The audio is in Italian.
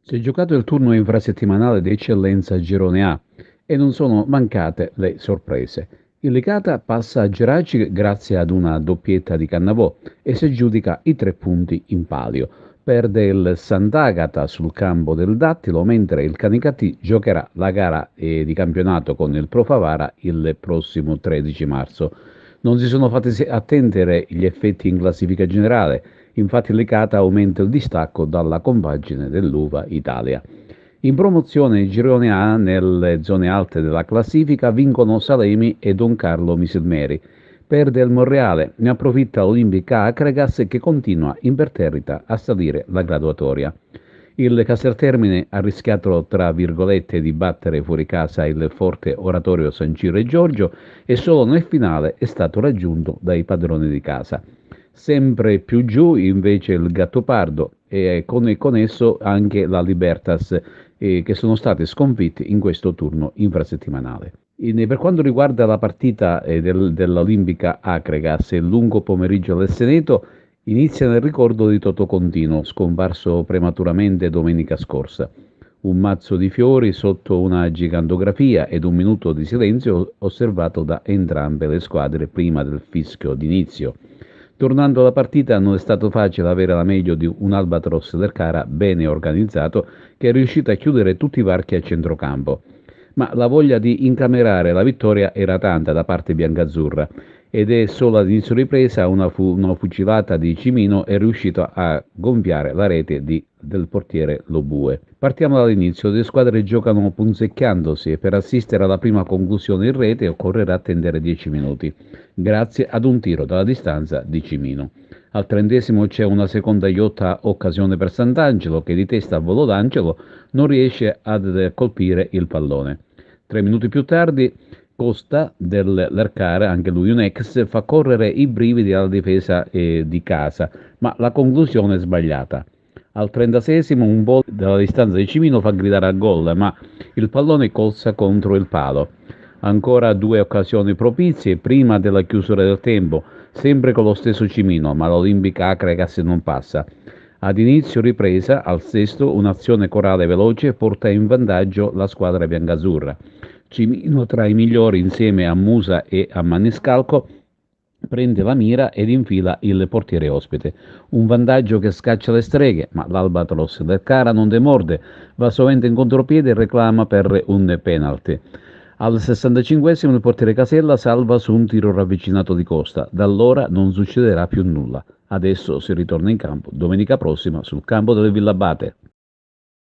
Si è giocato il turno infrasettimanale di eccellenza Girone A e non sono mancate le sorprese. Il Licata passa a Geraci grazie ad una doppietta di Cannavò e si aggiudica i 3 punti in palio. Perde il Sant'Agata sul campo del Dattilo, mentre il Canicattì giocherà la gara di campionato con il Pro Favara il prossimo 13 marzo. Non si sono fatti attendere gli effetti in classifica generale, infatti Licata aumenta il distacco dalla compagine dell'Uva Italia. In promozione il girone A nelle zone alte della classifica vincono Salemi e Don Carlo Misilmeri. Perde il Monreale, ne approfitta l'Olimpica Acregas che continua imperterrita a salire la graduatoria. Il Casertermine ha rischiato, tra virgolette, di battere fuori casa il forte oratorio San Ciro e Giorgio e solo nel finale è stato raggiunto dai padroni di casa. Sempre più giù invece il Gattopardo e con esso anche la Libertas che sono stati sconfitti in questo turno infrasettimanale. Per quanto riguarda la partita dell'Olimpica Acregas, il lungo pomeriggio del Seneto inizia nel ricordo di Totò Contino, scomparso prematuramente domenica scorsa. Un mazzo di fiori sotto una gigantografia ed un minuto di silenzio osservato da entrambe le squadre prima del fischio d'inizio. Tornando alla partita non è stato facile avere la meglio di un Albatros del Cara bene organizzato che è riuscito a chiudere tutti i varchi a centrocampo. Ma la voglia di incamerare la vittoria era tanta da parte biancazzurra ed è solo all'inizio ripresa una fucilata di Cimino è riuscito a gonfiare la rete del portiere Lobue. Partiamo dall'inizio, le squadre giocano punzecchiandosi e per assistere alla prima conclusione in rete occorrerà attendere 10 minuti, grazie ad un tiro dalla distanza di Cimino. Al 30° c'è una seconda ghiotta occasione per Sant'Angelo che di testa a volo d'angelo non riesce a colpire il pallone. 3 minuti più tardi Costa dell'Ercara, anche lui un ex, fa correre i brividi alla difesa di casa, ma la conclusione è sbagliata. Al 36° un gol dalla distanza di Cimino fa gridare a gol, ma il pallone colza contro il palo. Ancora 2 occasioni propizie prima della chiusura del tempo, sempre con lo stesso Cimino, ma l'Olimpica Acregas non passa. Ad inizio ripresa, al sesto, un'azione corale veloce porta in vantaggio la squadra biancazzurra. Cimino, tra i migliori insieme a Musa e a Maniscalco, prende la mira ed infila il portiere ospite. Un vantaggio che scaccia le streghe, ma l'Albatros del Cara non demorde, va sovente in contropiede e reclama per un penalty. Al 65° il portiere Casella salva su un tiro ravvicinato di Costa. Da allora non succederà più nulla. Adesso si ritorna in campo domenica prossima sul campo delle Villabate.